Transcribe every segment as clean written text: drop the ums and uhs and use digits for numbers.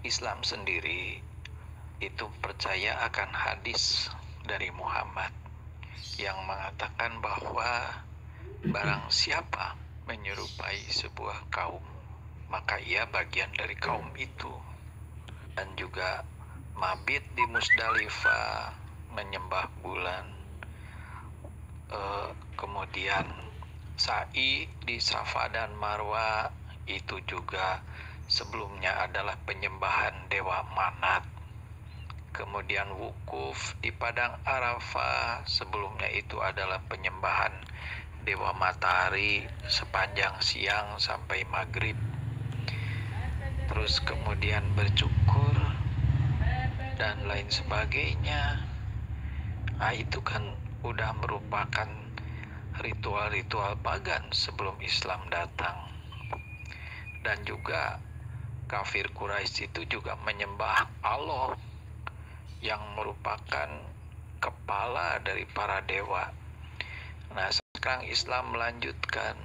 Islam sendiri itu percaya akan hadis dari Muhammad yang mengatakan bahwa barang siapa menyerupai sebuah kaum, maka ia bagian dari kaum itu. Dan juga mabit di Musdalifah, menyembah bulan, kemudian sa'i di Safa dan Marwa itu juga sebelumnya adalah penyembahan dewa Manat. Kemudian wukuf di Padang Arafah sebelumnya itu adalah penyembahan dewa matahari sepanjang siang sampai maghrib. Terus kemudian bercukur dan lain sebagainya. Nah, itu kan udah merupakan ritual-ritual pagan sebelum Islam datang. Dan juga kafir Quraisy itu juga menyembah Allah yang merupakan kepala dari para dewa. Nah, sekarang Islam melanjutkan.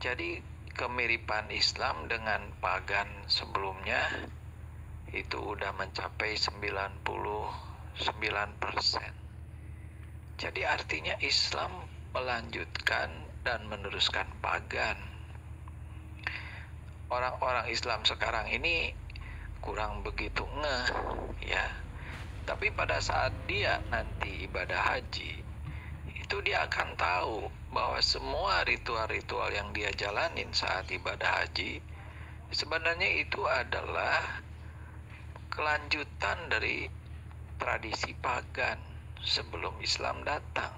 Jadi kemiripan Islam dengan pagan sebelumnya itu udah mencapai 99%. Jadi artinya Islam melanjutkan dan meneruskan pagan. Orang-orang Islam sekarang ini kurang begitu ngeh, ya. Tapi pada saat dia nanti ibadah haji, itu dia akan tahu bahwa semua ritual-ritual yang dia jalanin saat ibadah haji sebenarnya itu adalah kelanjutan dari tradisi pagan sebelum Islam datang.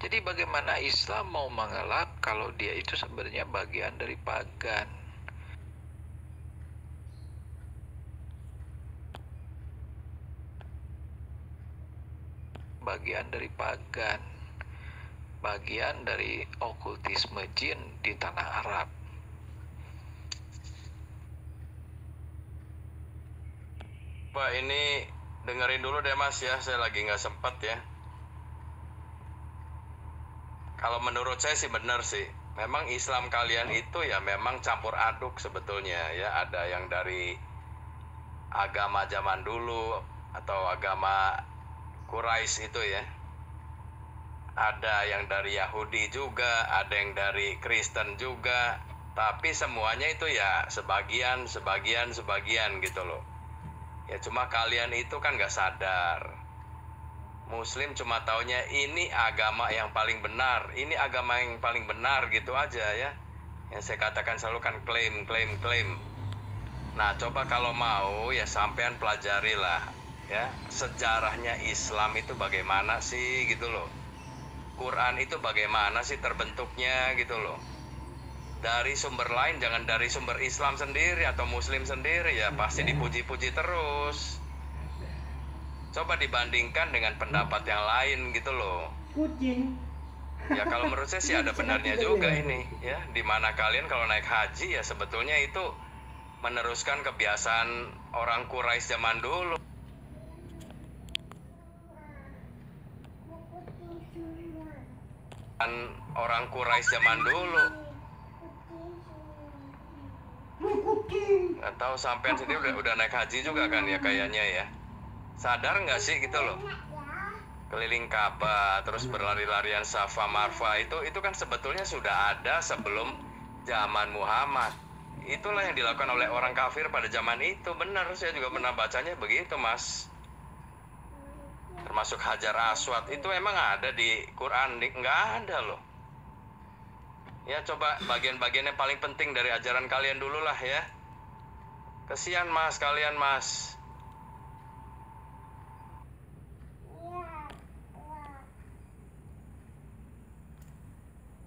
Jadi bagaimana Islam mau mengelak kalau dia itu sebenarnya bagian dari pagan? Bagian dari pagan, bagian dari okultisme jin di tanah Arab. Pak, ini dengerin dulu deh Mas ya, saya lagi nggak sempat ya. Kalau menurut saya sih benar sih. Memang Islam kalian itu ya memang campur aduk sebetulnya ya. Ada yang dari agama zaman dulu atau agama Quraisy itu ya. Ada yang dari Yahudi juga, ada yang dari Kristen juga. Tapi semuanya itu ya sebagian gitu loh. Ya cuma kalian itu kan nggak sadar. Muslim cuma taunya ini agama yang paling benar, ini agama yang paling benar gitu aja ya. Yang saya katakan selalu kan klaim. Nah coba kalau mau ya sampean pelajari lah ya sejarahnya Islam itu bagaimana sih gitu loh. Quran itu bagaimana sih terbentuknya gitu loh. Dari sumber lain, jangan dari sumber Islam sendiri atau Muslim sendiri ya pasti dipuji-puji terus. Coba dibandingkan dengan pendapat yang lain gitu loh. Kucing. Ya kalau menurut saya sih ada benarnya juga ini ya. Dimana kalian kalau naik haji ya sebetulnya itu meneruskan kebiasaan orang Quraisy zaman dulu. Orang Quraisy zaman dulu. Nggak tahu sampean sendiri udah naik haji juga kan ya kayaknya ya. Sadar nggak sih gitu loh. Keliling Ka'bah terus berlari-larian Safa Marwa itu kan sebetulnya sudah ada sebelum zaman Muhammad. Itulah yang dilakukan oleh orang kafir pada zaman itu. Benar, saya juga pernah bacanya begitu Mas. Termasuk Hajar Aswad itu emang ada di Quran, nggak ada loh. Ya coba bagian-bagian yang paling penting dari ajaran kalian dulu lah ya. Kesian Mas, kalian Mas.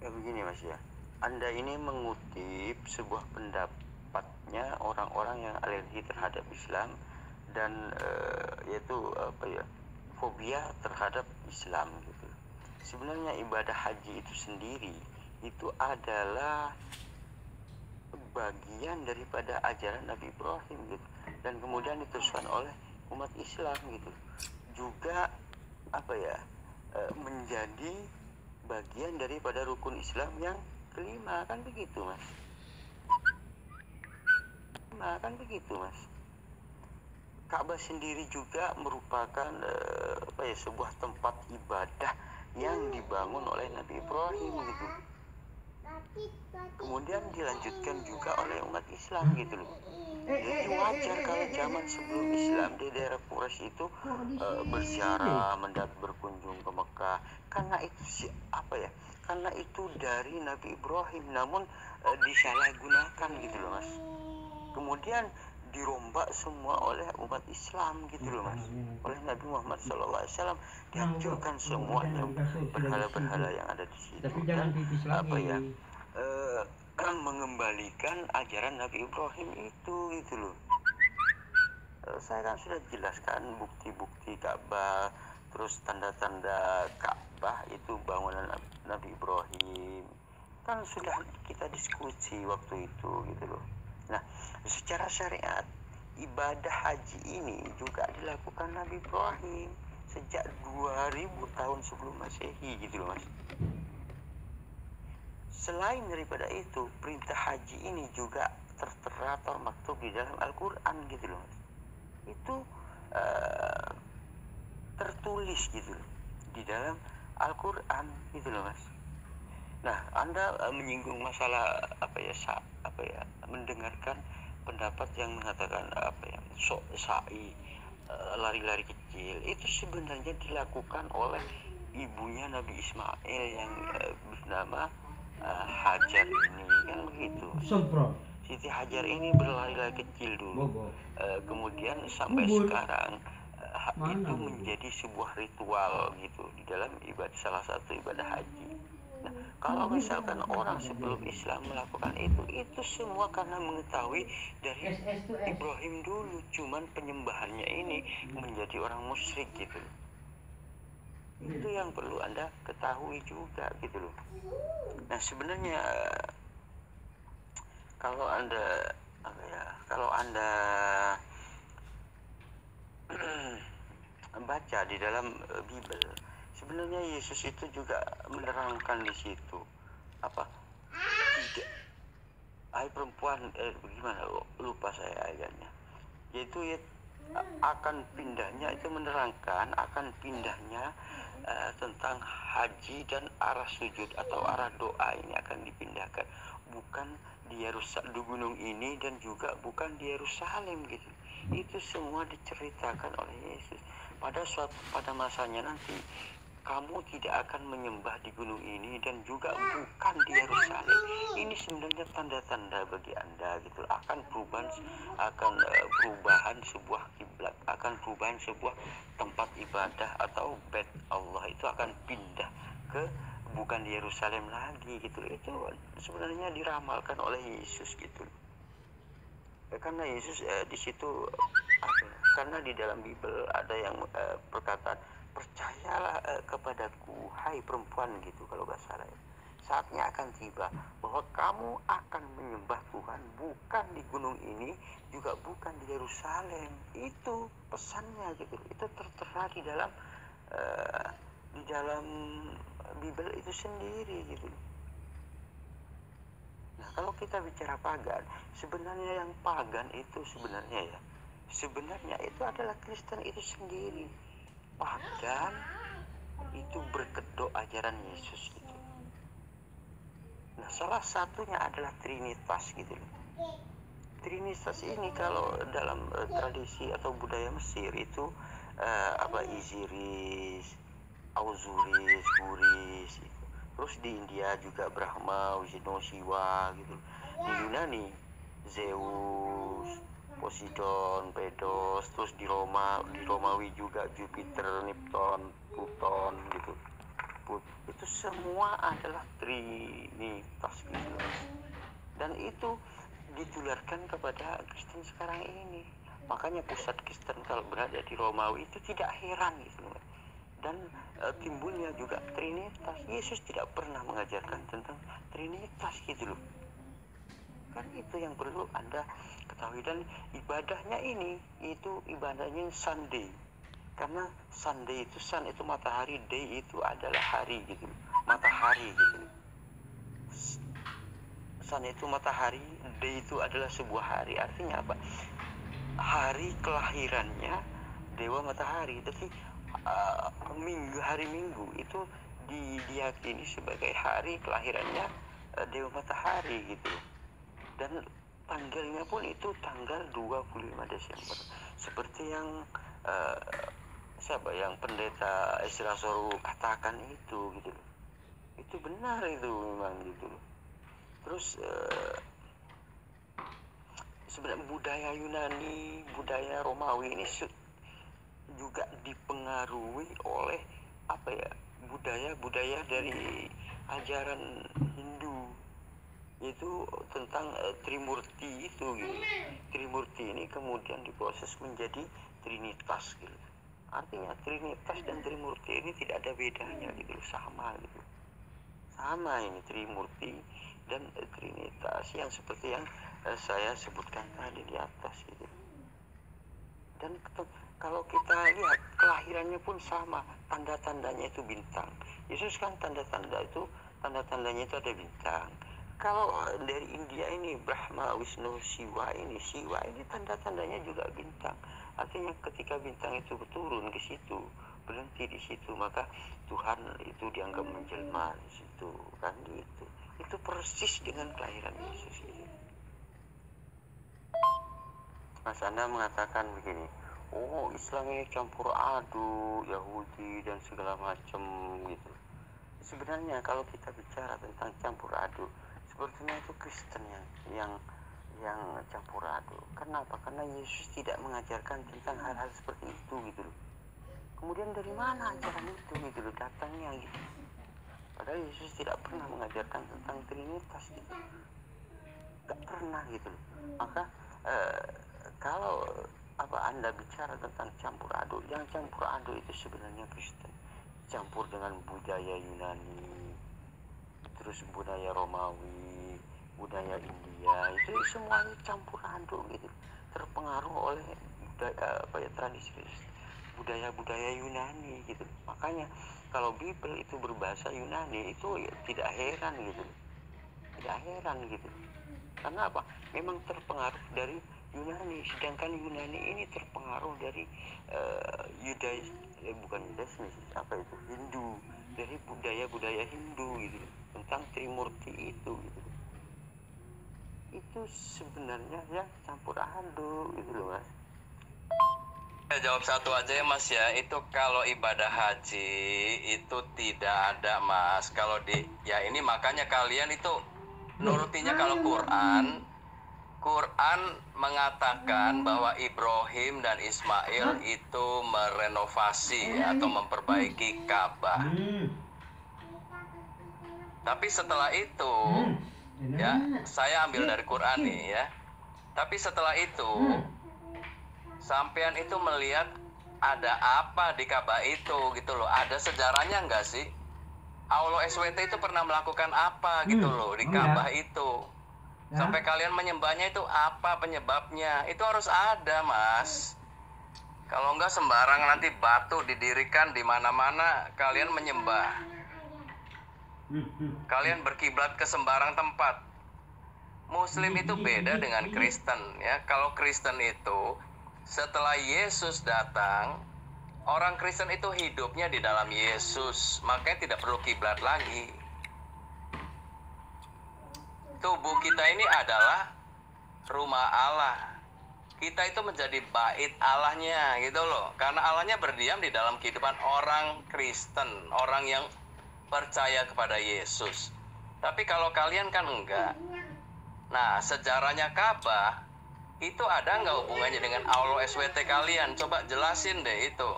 Ya begini Mas ya, Anda ini mengutip sebuah pendapatnya orang-orang yang alergi terhadap Islam dan yaitu fobia terhadap Islam gitu. Sebenarnya ibadah haji itu sendiri itu adalah bagian daripada ajaran Nabi Ibrahim gitu, dan kemudian diteruskan oleh umat Islam gitu. Juga menjadi bagian daripada rukun Islam yang kelima, kan begitu Mas. Ka'bah sendiri juga merupakan sebuah tempat ibadah yang dibangun oleh Nabi Ibrahim gitu. Kemudian dilanjutkan juga oleh umat Islam gitu loh. Jadi wajar kalau zaman sebelum Islam di daerah Quraisy itu berziarah, berkunjung ke Mekah, karena itu karena itu dari Nabi Ibrahim, namun disalahgunakan gitu loh Mas. Kemudian dirombak semua oleh umat Islam gitu loh Mas, oleh Nabi Muhammad SAW, dihancurkan semuanya berhala-berhala yang ada di situ, dan mengembalikan ajaran Nabi Ibrahim itu gitu loh. Saya kan sudah jelaskan bukti-bukti Ka'bah, terus tanda-tanda Ka'bah itu bangunan Nabi Ibrahim, kan sudah kita diskusi waktu itu gitu loh. Nah, secara syariat ibadah haji ini juga dilakukan Nabi Ibrahim sejak 2000 tahun sebelum Masehi gitu loh Mas. Selain daripada itu, perintah haji ini juga tertera atau maktub di dalam Al-Quran gitu loh Mas. Itu tertulis gitu loh di dalam Al-Quran gitu loh Mas. Nah, Anda menyinggung masalah mendengarkan pendapat yang mengatakan sok sa'i, lari-lari kecil, itu sebenarnya dilakukan oleh ibunya Nabi Ismail yang bernama Hajar ini, kan begitu. Siti Hajar ini berlari-lari kecil dulu, kemudian sampai sekarang itu menjadi sebuah ritual gitu di dalam salah satu ibadah haji. Nah, kalau misalkan orang sebelum Islam melakukan itu semua karena mengetahui dari Ibrahim dulu, cuman penyembahannya ini menjadi orang musyrik gitu. Itu yang perlu Anda ketahui juga gitu loh. Nah, sebenarnya kalau Anda baca di dalam Bible, sebenarnya Yesus itu juga menerangkan di situ tidak, hai perempuan, bagaimana lupa saya ayatnya, yaitu akan pindahnya, itu menerangkan akan pindahnya tentang haji dan arah sujud atau arah doa ini akan dipindahkan, bukan di Yerusalem, di gunung ini, dan juga bukan di Yerusalem gitu. Itu semua diceritakan oleh Yesus. Pada masanya nanti kamu tidak akan menyembah di gunung ini dan juga bukan di Yerusalem. Ini sebenarnya tanda-tanda bagi Anda gitu, akan perubahan sebuah kiblat, akan perubahan sebuah tempat ibadah atau bait Allah itu akan pindah ke bukan di Yerusalem lagi gitu. Itu sebenarnya diramalkan oleh Yesus gitu. Karena Yesus di situ karena di dalam Bible ada yang perkataan, percayalah kepadaku hai perempuan gitu kalau nggak salah ya. Saatnya akan tiba bahwa kamu akan menyembah Tuhan bukan di gunung ini, juga bukan di Yerusalem. Itu pesannya gitu. Itu tertera di dalam Bible itu sendiri gitu. Nah, kalau kita bicara pagan, sebenarnya yang pagan itu sebenarnya itu adalah Kristen itu sendiri. Pagan itu berkedok ajaran Yesus gitu. Nah, salah satunya adalah Trinitas gitu loh. Trinitas ini kalau dalam tradisi atau budaya Mesir itu Isiris, Auzuris, Huris gitu. Terus di India juga Brahma, Vishnu, Shiva gitu. Di Yunani Zeus, Poseidon, Pedos. Terus di Romawi juga Jupiter, Neptun, Pluton gitu. Itu semua adalah Trinitas gitu. Dan itu ditularkan kepada Kristen sekarang ini. Makanya pusat Kristen kalau berada di Romawi itu tidak heran gitu. Dan timbulnya juga Trinitas. Yesus tidak pernah mengajarkan tentang Trinitas gitu loh. Kan itu yang perlu Anda ketahui. Dan ibadahnya itu ibadahnya Sunday. Karena Sunday itu, sun itu matahari, day itu adalah hari gitu. Matahari gitu. Sun itu matahari, day itu adalah sebuah hari. Artinya apa? hari kelahirannya dewa matahari. Jadi hari Minggu itu diyakini sebagai hari kelahirannya dewa matahari gitu. Dan tanggalnya pun itu tanggal 25 Desember. Seperti yang yang pendeta Esra Soru katakan itu gitu loh. Itu benar itu memang gitu loh. Terus sebenarnya budaya Yunani, budaya Romawi ini juga dipengaruhi oleh budaya dari ajaran Hindu, itu tentang Trimurti itu gitu. Trimurti ini kemudian diproses menjadi Trinitas gitu. Artinya Trinitas dan Trimurti ini tidak ada bedanya gitu, sama gitu. Sama ini Trimurti dan Trinitas yang seperti yang saya sebutkan tadi di atas gitu. Dan kalau kita lihat kelahirannya pun sama, tanda-tandanya itu bintang. Yesus kan tanda-tandanya itu ada bintang. Kalau dari India ini Brahma, Wisnu, Siwa ini tanda-tandanya juga bintang. Artinya ketika bintang itu turun ke situ, berhenti di situ, maka Tuhan itu dianggap menjelma di situ, kan gitu. Itu persis dengan kelahiran Yesus ini. Mas Anda mengatakan begini, oh Islam ini campur aduk, Yahudi dan segala macam gitu. Sebenarnya kalau kita bicara tentang campur aduk, sepertinya itu Kristen yang campur aduk. Kenapa? Karena Yesus tidak mengajarkan tentang hal-hal seperti itu gitu loh. Kemudian dari mana ajaran itu gitu loh datangnya gitu. Padahal Yesus tidak pernah mengajarkan tentang Trinitas gitu. Gak pernah gitu loh. Maka kalau Anda bicara tentang campur aduk, yang campur aduk itu sebenarnya Kristen, campur dengan budaya Yunani, terus budaya Romawi, budaya India, itu semuanya campur aduk gitu, terpengaruh oleh tradisi budaya Yunani gitu. Makanya kalau Bible itu berbahasa Yunani itu ya tidak heran gitu, karena apa? Memang terpengaruh dari Yunani, sedangkan Yunani ini terpengaruh dari Hindu, dari budaya Hindu gitu, tentang Trimurti itu gitu. Itu sebenarnya yang campur aduk gitu loh Mas. Ya, jawab satu aja ya Mas ya, itu kalau ibadah haji itu tidak ada Mas. Kalau ini makanya kalian itu nurutinya kalau Quran mengatakan bahwa Ibrahim dan Ismail itu merenovasi atau memperbaiki Ka'bah. Tapi setelah itu, ya saya ambil dari Quran nih ya. Tapi setelah itu, sampean itu melihat ada apa di Ka'bah itu gitu loh. Ada sejarahnya enggak sih? Allah SWT itu pernah melakukan apa gitu loh di Ka'bah itu. Sampai kalian menyembahnya itu apa penyebabnya? Itu harus ada Mas. Kalau enggak sembarang nanti batu didirikan di mana-mana kalian menyembah. Kalian berkiblat ke sembarang tempat. Muslim itu beda dengan Kristen ya. Kalau Kristen itu setelah Yesus datang, orang Kristen itu hidupnya di dalam Yesus, makanya tidak perlu kiblat lagi. Tubuh kita ini adalah rumah Allah. Kita itu menjadi bait Allahnya gitu loh. Karena Allahnya berdiam di dalam kehidupan orang Kristen, orang yang percaya kepada Yesus. Tapi kalau kalian kan enggak. Nah, sejarahnya Ka'bah itu ada nggak hubungannya dengan Allah SWT kalian? Coba jelasin deh itu.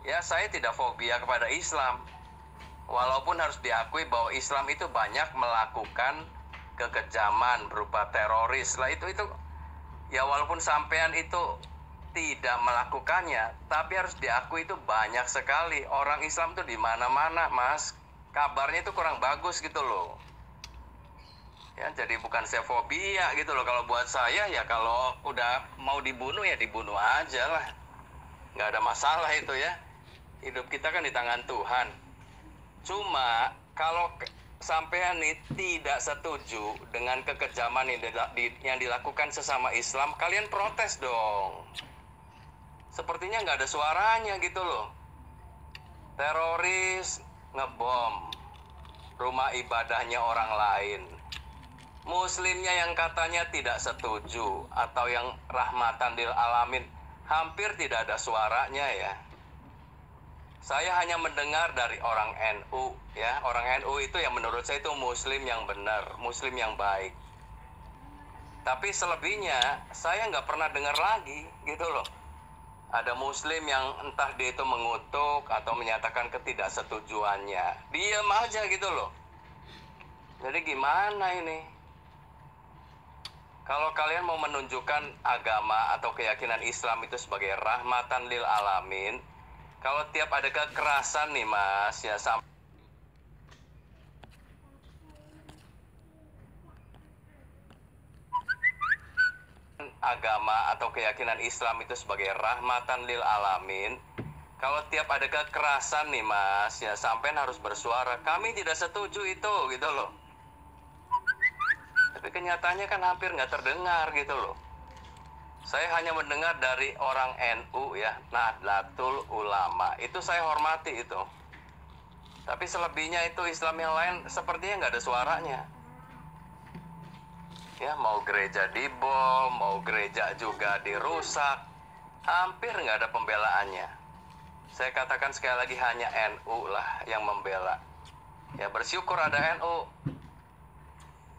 Ya, saya tidak fobia kepada Islam. Walaupun harus diakui bahwa Islam itu banyak melakukan kekejaman berupa teroris lah itu ya, walaupun sampean itu tidak melakukannya, tapi harus diakui itu banyak sekali orang Islam itu di mana-mana Mas. Kabarnya itu kurang bagus gitu loh. Ya, jadi bukan saya fobia gitu loh. Kalau buat saya ya kalau udah mau dibunuh ya dibunuh aja lah. Nggak ada masalah itu ya. Hidup kita kan di tangan Tuhan. Cuma kalau sampean nih tidak setuju dengan kekejaman yang dilakukan sesama Islam, kalian protes dong. Sepertinya nggak ada suaranya gitu loh. Teroris ngebom rumah ibadahnya orang lain. Muslimnya yang katanya tidak setuju atau yang rahmatan lil alamin, hampir tidak ada suaranya ya. Saya hanya mendengar dari orang NU ya. Orang NU itu yang menurut saya itu muslim yang benar, muslim yang baik. Tapi selebihnya saya nggak pernah dengar lagi gitu loh. Ada muslim yang entah dia itu mengutuk atau menyatakan ketidaksetujuannya. Diam aja gitu loh. Jadi gimana ini? Kalau kalian mau menunjukkan agama atau keyakinan Islam itu sebagai rahmatan lil alamin, kalau tiap ada kekerasan nih mas, ya agama atau keyakinan Islam itu sebagai rahmatan lil alamin, kalau tiap ada kekerasan nih mas, ya sampean harus bersuara. Kami tidak setuju itu gitu loh. Tapi kenyataannya kan hampir nggak terdengar gitu loh. Saya hanya mendengar dari orang NU ya, Nahdlatul Ulama. Itu saya hormati itu. Tapi selebihnya itu Islam yang lain sepertinya nggak ada suaranya. Ya, mau gereja dibom, mau gereja juga dirusak. Hampir nggak ada pembelaannya. Saya katakan sekali lagi hanya NU lah yang membela. Ya bersyukur ada NU.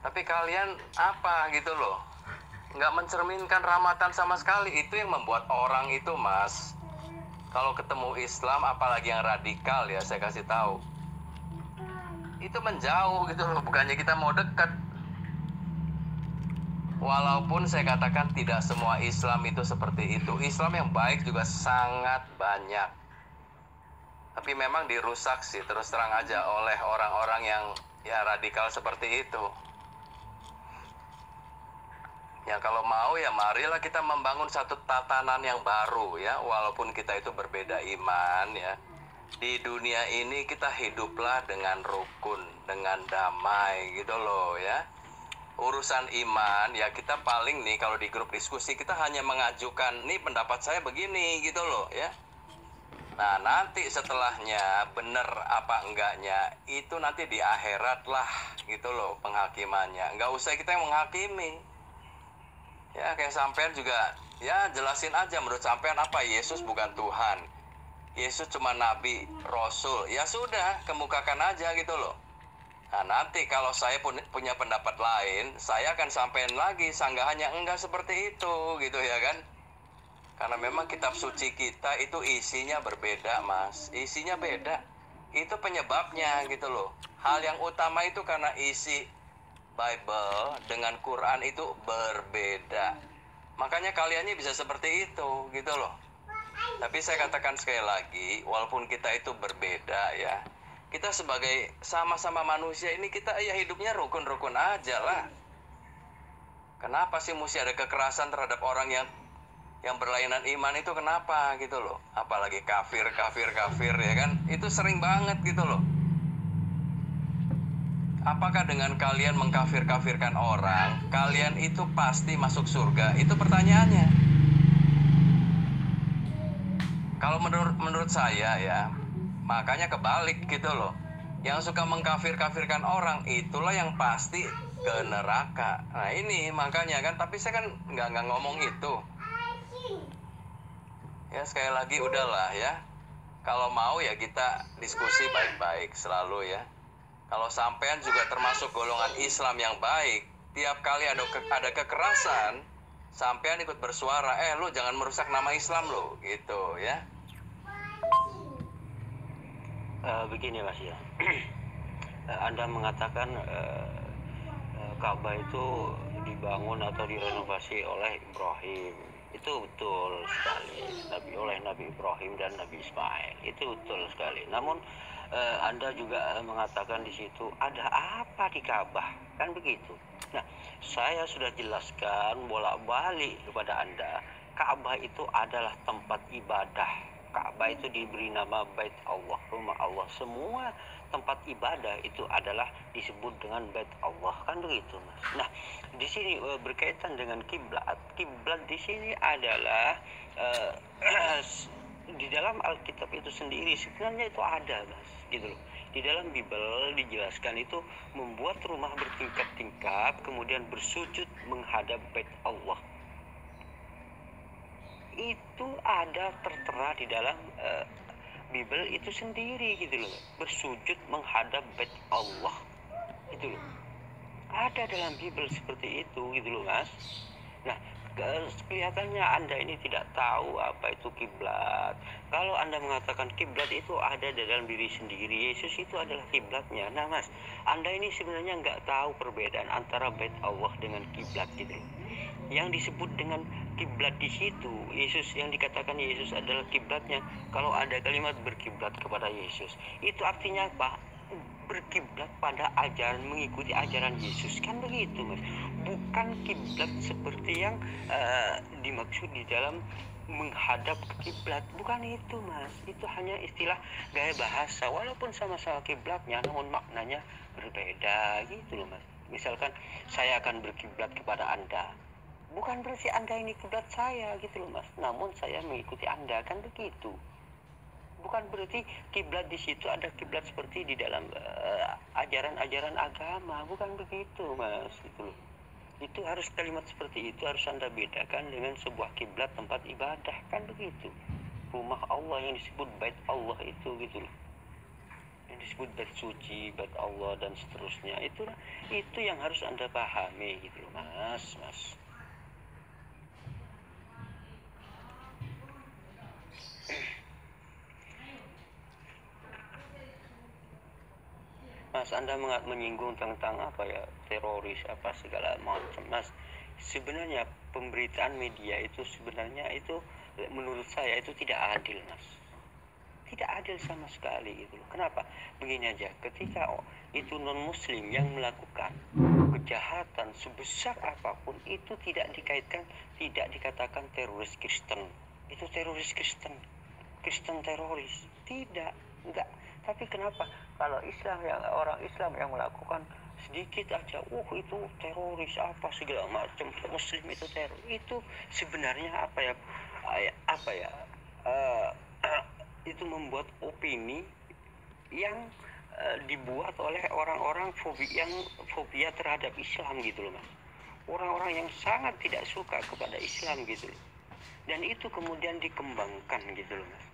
Tapi kalian apa gitu loh. Nggak mencerminkan rahmatan sama sekali. Itu yang membuat orang itu mas, kalau ketemu Islam apalagi yang radikal ya, saya kasih tahu, itu menjauh gitu loh. Bukannya kita mau dekat. Walaupun saya katakan tidak semua Islam itu seperti itu. Islam yang baik juga sangat banyak. Tapi memang dirusak sih terus terang aja oleh orang-orang yang ya radikal seperti itu. Ya kalau mau ya marilah kita membangun satu tatanan yang baru ya. Walaupun kita itu berbeda iman ya. Di dunia ini kita hiduplah dengan rukun, dengan damai gitu loh ya. Urusan iman ya kita paling nih kalau di grup diskusi kita hanya mengajukan nih pendapat saya begini gitu loh ya. Nah nanti setelahnya bener apa enggaknya itu nanti di akhirat lah gitu loh penghakimannya. Nggak usah kita yang menghakimi. Ya kayak sampean juga ya jelasin aja menurut sampean apa, Yesus bukan Tuhan, Yesus cuma nabi, rasul, ya sudah kemukakan aja gitu loh. Nah nanti kalau saya pun punya pendapat lain, saya akan sampein lagi sanggahannya enggak seperti itu gitu ya kan. Karena memang kitab suci kita itu isinya berbeda mas, isinya beda. Itu penyebabnya gitu loh. Hal yang utama itu karena isi Bible dengan Quran itu berbeda. Makanya kaliannya bisa seperti itu gitu loh. Tapi saya katakan sekali lagi, walaupun kita itu berbeda ya, kita sebagai sama-sama manusia ini kita ya hidupnya rukun-rukun aja lah. Kenapa sih mesti ada kekerasan terhadap orang yang berlainan iman itu, kenapa gitu loh. Apalagi kafir ya kan, itu sering banget gitu loh. Apakah dengan kalian mengkafir-kafirkan orang, kalian itu pasti masuk surga? Itu pertanyaannya. Kalau menurut saya ya, makanya kebalik gitu loh. Yang suka mengkafir-kafirkan orang, itulah yang pasti ke neraka. Nah ini makanya kan, tapi saya kan nggak ngomong itu. Ya sekali lagi udahlah ya. Kalau mau ya kita diskusi baik-baik selalu ya. Kalau sampean juga termasuk golongan Islam yang baik, tiap kali ada kekerasan, sampean ikut bersuara, lu jangan merusak nama Islam lo, gitu ya. Begini mas ya, Anda mengatakan Ka'bah itu dibangun atau direnovasi oleh Ibrahim. Itu betul sekali, oleh Nabi Ibrahim dan Nabi Ismail. Itu betul sekali. Namun Anda juga mengatakan di situ ada apa di Ka'bah, kan begitu. Nah, saya sudah jelaskan bolak-balik kepada Anda, Ka'bah itu adalah tempat ibadah. Ka'bah itu diberi nama Bait Allah, rumah Allah. Semua tempat ibadah itu adalah disebut dengan bait Allah, kan begitu Mas. Nah, di sini berkaitan dengan kiblat. Kiblat di sini adalah di dalam Alkitab itu sendiri sebenarnya itu ada Mas, gitu loh. Di dalam Bible dijelaskan itu membuat rumah bertingkat-tingkat kemudian bersujud menghadap bait Allah. Itu ada tertera di dalam Bible itu sendiri gitu loh, bersujud menghadap bait Allah itu loh, ada dalam Bible seperti itu gitu loh Mas. Nah, kelihatannya Anda ini tidak tahu apa itu kiblat. Kalau Anda mengatakan kiblat itu ada di dalam diri sendiri, Yesus itu adalah kiblatnya. Nah Mas, Anda ini sebenarnya nggak tahu perbedaan antara bait Allah dengan kiblat gitu loh. Yang disebut dengan kiblat di situ, Yesus, yang dikatakan Yesus adalah kiblatnya. Kalau ada kalimat berkiblat kepada Yesus, itu artinya apa? Berkiblat pada ajaran, mengikuti ajaran Yesus, kan begitu Mas. Bukan kiblat seperti yang dimaksud di dalam menghadap ke kiblat, bukan itu Mas. Itu hanya istilah gaya bahasa, walaupun sama-sama kiblatnya namun maknanya berbeda gitu loh Mas. Misalkan saya akan berkiblat kepada Anda, bukan berarti Anda ini kiblat saya gitu loh Mas, namun saya mengikuti Anda, kan begitu. Bukan berarti kiblat di situ ada kiblat seperti di dalam ajaran-ajaran agama, bukan begitu Mas, gitu loh. Itu harus kalimat seperti itu harus Anda bedakan dengan sebuah kiblat tempat ibadah, kan begitu. Rumah Allah yang disebut bait Allah itu gitu loh, yang disebut bait suci, bait Allah dan seterusnya, itu yang harus Anda pahami gitu loh Mas. Mas, Anda menyinggung tentang apa ya, teroris apa segala macam Mas. Sebenarnya pemberitaan media itu sebenarnya itu menurut saya itu tidak adil Mas, tidak adil sama sekali gitu loh. Kenapa? Begini aja, ketika itu non muslim yang melakukan kejahatan sebesar apapun itu tidak dikaitkan, tidak dikatakan teroris Kristen, itu teroris Kristen teroris, enggak. Tapi kenapa kalau orang Islam yang melakukan sedikit aja, itu teroris apa segala macam, muslim itu teror, itu sebenarnya itu membuat opini yang dibuat oleh orang-orang fobia terhadap Islam gitu loh Mas, orang-orang yang sangat tidak suka kepada Islam gitu loh, dan itu kemudian dikembangkan gitu loh Mas.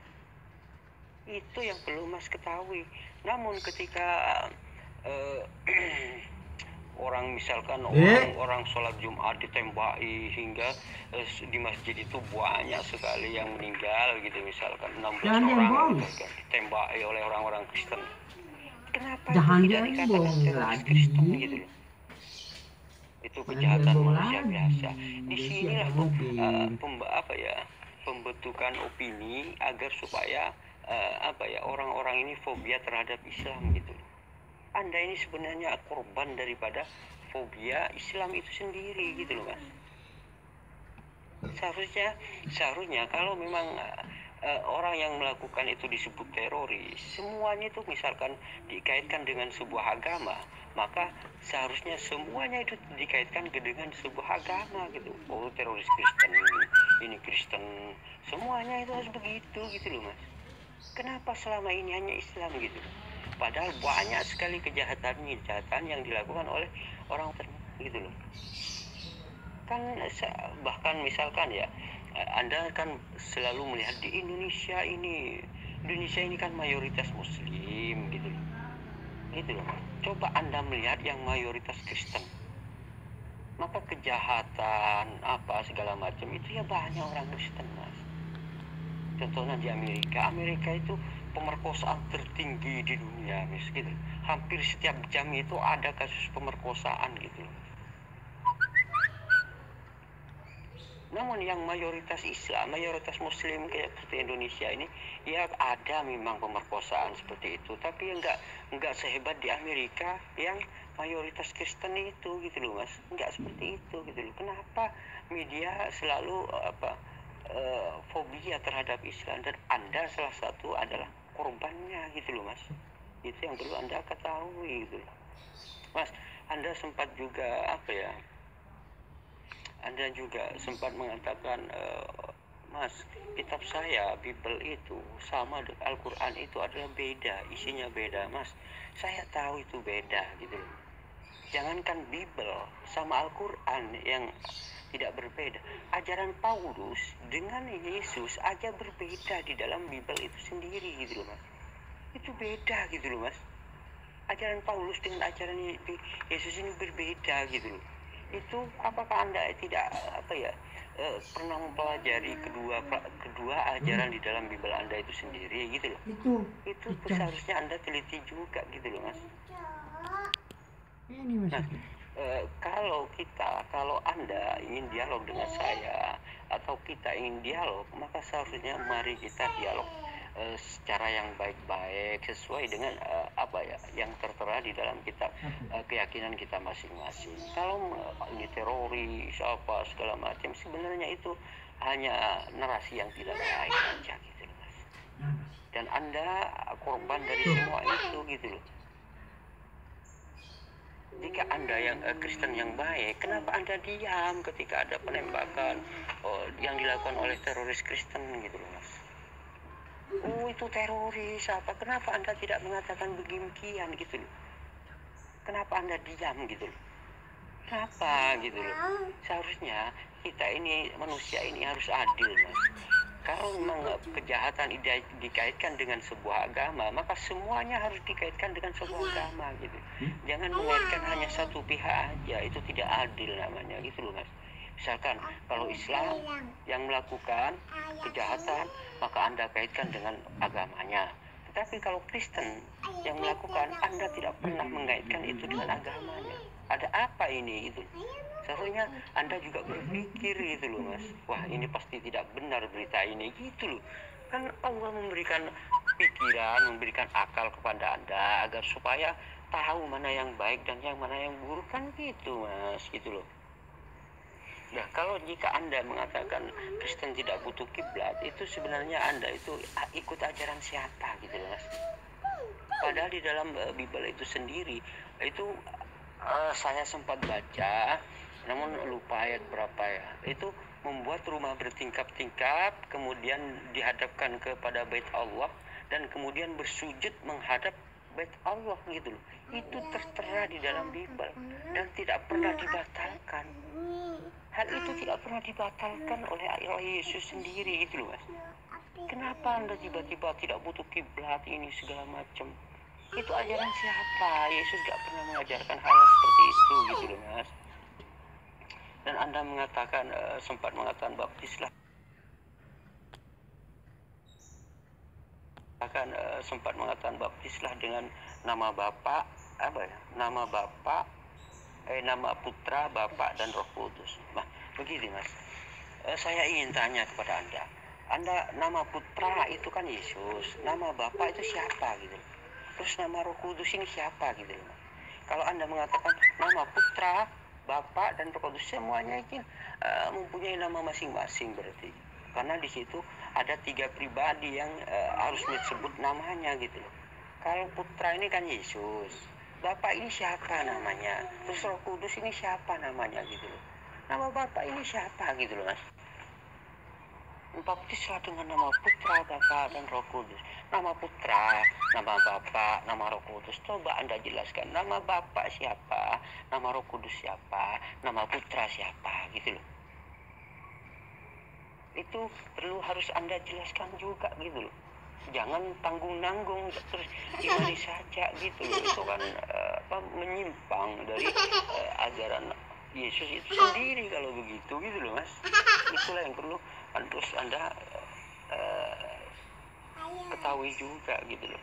Itu yang perlu Mas ketahui. Namun ketika orang misalkan orang sholat Jumat ditembaki hingga di masjid itu banyak sekali yang meninggal gitu, misalkan 16 orang ditembaki oleh orang-orang Kristen, kenapa itu tidak dikatakan teroris Kristen gitu loh? Itu kejahatan manusia biasa. Disinilah pembentukan opini agar supaya orang-orang ini fobia terhadap Islam gitu. Anda ini sebenarnya korban daripada fobia Islam itu sendiri gitu loh Mas. Seharusnya kalau memang orang yang melakukan itu disebut teroris, semuanya itu misalkan dikaitkan dengan sebuah agama, maka seharusnya semuanya itu dikaitkan dengan sebuah agama gitu. Oh, teroris Kristen, ini Kristen, semuanya itu harus begitu gitu loh Mas. Kenapa selama ini hanya Islam gitu? Padahal banyak sekali kejahatan yang dilakukan oleh orang gitu loh. Kan bahkan misalkan ya, Anda kan selalu melihat di Indonesia ini kan mayoritas Muslim gitu loh. Gitu loh. Coba Anda melihat yang mayoritas Kristen, maka kejahatan apa segala macam itu ya banyak orang Kristen Mas. Contohnya di Amerika itu pemerkosaan tertinggi di dunia Mas gitu. Hampir setiap jam itu ada kasus pemerkosaan gitu. Namun yang mayoritas Islam, mayoritas Muslim kayak seperti Indonesia ini, ya ada memang pemerkosaan seperti itu, tapi enggak sehebat di Amerika yang mayoritas Kristen itu gitu loh Mas. Enggak seperti itu gitu loh. Kenapa media selalu fobia terhadap Islam, dan Anda salah satu adalah korbannya gitu loh Mas. Itu yang perlu Anda ketahui gitu loh. Mas, Anda sempat juga Anda juga sempat mengatakan, Mas, kitab saya, Bible itu sama dengan Al-Quran itu adalah beda, isinya beda. Mas, saya tahu itu beda gitu loh. Jangankan Bible sama Al-Quran yang tidak berbeda, ajaran Paulus dengan Yesus aja berbeda di dalam Bible itu sendiri gitu loh Mas. Itu beda gitu loh Mas. Ajaran Paulus dengan ajaran Yesus ini berbeda gitu loh. Itu apakah Anda tidak pernah mempelajari kedua ajaran di dalam Bible Anda itu sendiri gitu loh. Itu seharusnya Anda teliti juga gitu loh Mas. Nah, kalau Anda ingin dialog dengan saya atau kita ingin dialog, maka seharusnya mari kita dialog secara yang baik-baik sesuai dengan yang tertera di dalam kitab keyakinan kita masing-masing. Kalau ini teroris apa segala macam, sebenarnya itu hanya narasi yang tidak baik saja gitu loh Mas. Dan Anda korban dari semua itu gitu loh. Jika Anda yang Kristen yang baik, kenapa Anda diam ketika ada penembakan yang dilakukan oleh teroris Kristen gitu loh Mas? Oh itu teroris apa? Kenapa Anda tidak mengatakan demikian gitu loh? Kenapa Anda diam gitu loh? Kenapa gitu loh? Seharusnya kita ini manusia ini harus adil Mas. Kalau memang kejahatan dikaitkan dengan sebuah agama, maka semuanya harus dikaitkan dengan sebuah agama gitu. Jangan mengaitkan hanya satu pihak aja, itu tidak adil namanya gitu loh Mas. Misalkan kalau Islam yang melakukan kejahatan, maka Anda kaitkan dengan agamanya. Tetapi kalau Kristen yang melakukan, Anda tidak pernah mengaitkan itu dengan agamanya. Ada apa ini gitu? Seharusnya Anda juga berpikir gitu loh Mas. Wah ini pasti tidak benar berita ini gitu loh. Kan Allah memberikan pikiran, memberikan akal kepada Anda agar supaya tahu mana yang baik dan yang mana yang buruk kan gitu Mas gitu loh. Nah kalau jika Anda mengatakan Kristen tidak butuh kiblat, itu sebenarnya Anda itu ikut ajaran siapa gitu loh Mas. Padahal di dalam Bible itu sendiri itu saya sempat baca, namun lupa ayat berapa ya. Itu membuat rumah bertingkap-tingkap, kemudian dihadapkan kepada bait Allah dan kemudian bersujud menghadap bait Allah gitu loh. Itu tertera di dalam Bible dan tidak pernah dibatalkan. Hal itu tidak pernah dibatalkan oleh Yesus sendiri gitu loh Mas. Kenapa Anda tiba-tiba tidak butuh kiblat ini segala macam? Itu ajaran siapa? Yesus gak pernah mengajarkan hal seperti itu gitu loh Mas. Dan Anda mengatakan sempat mengatakan baptislah dengan nama Bapa nama Putra, Bapa dan Roh Kudus. Nah, begini Mas. Saya ingin tanya kepada Anda nama Putra itu kan Yesus, nama Bapa itu siapa gitu? Terus nama Roh Kudus ini siapa gitu loh. Kalau Anda mengatakan nama Putra, Bapa dan Roh Kudus semuanya itu mempunyai nama masing-masing berarti. Karena di situ ada 3 pribadi yang harus disebut namanya gitu loh. Kalau Putra ini kan Yesus, Bapa ini siapa namanya? Terus Roh Kudus ini siapa namanya gitu loh. Nama Bapa ini siapa gitu loh Mas. Baptislah dengan nama Putra, Bapa dan Roh Kudus. Nama Putra, nama Bapa, nama Roh Kudus. Coba Anda jelaskan nama Bapa siapa, nama Roh Kudus siapa, nama Putra siapa gitu loh. Itu perlu harus Anda jelaskan juga gitu loh. Jangan tanggung-nanggung terus imani saja gitu loh. Itu kan menyimpang dari ajaran Yesus itu sendiri kalau begitu gitu loh Mas. Itulah yang perlu terus Anda ketahui juga gitu loh.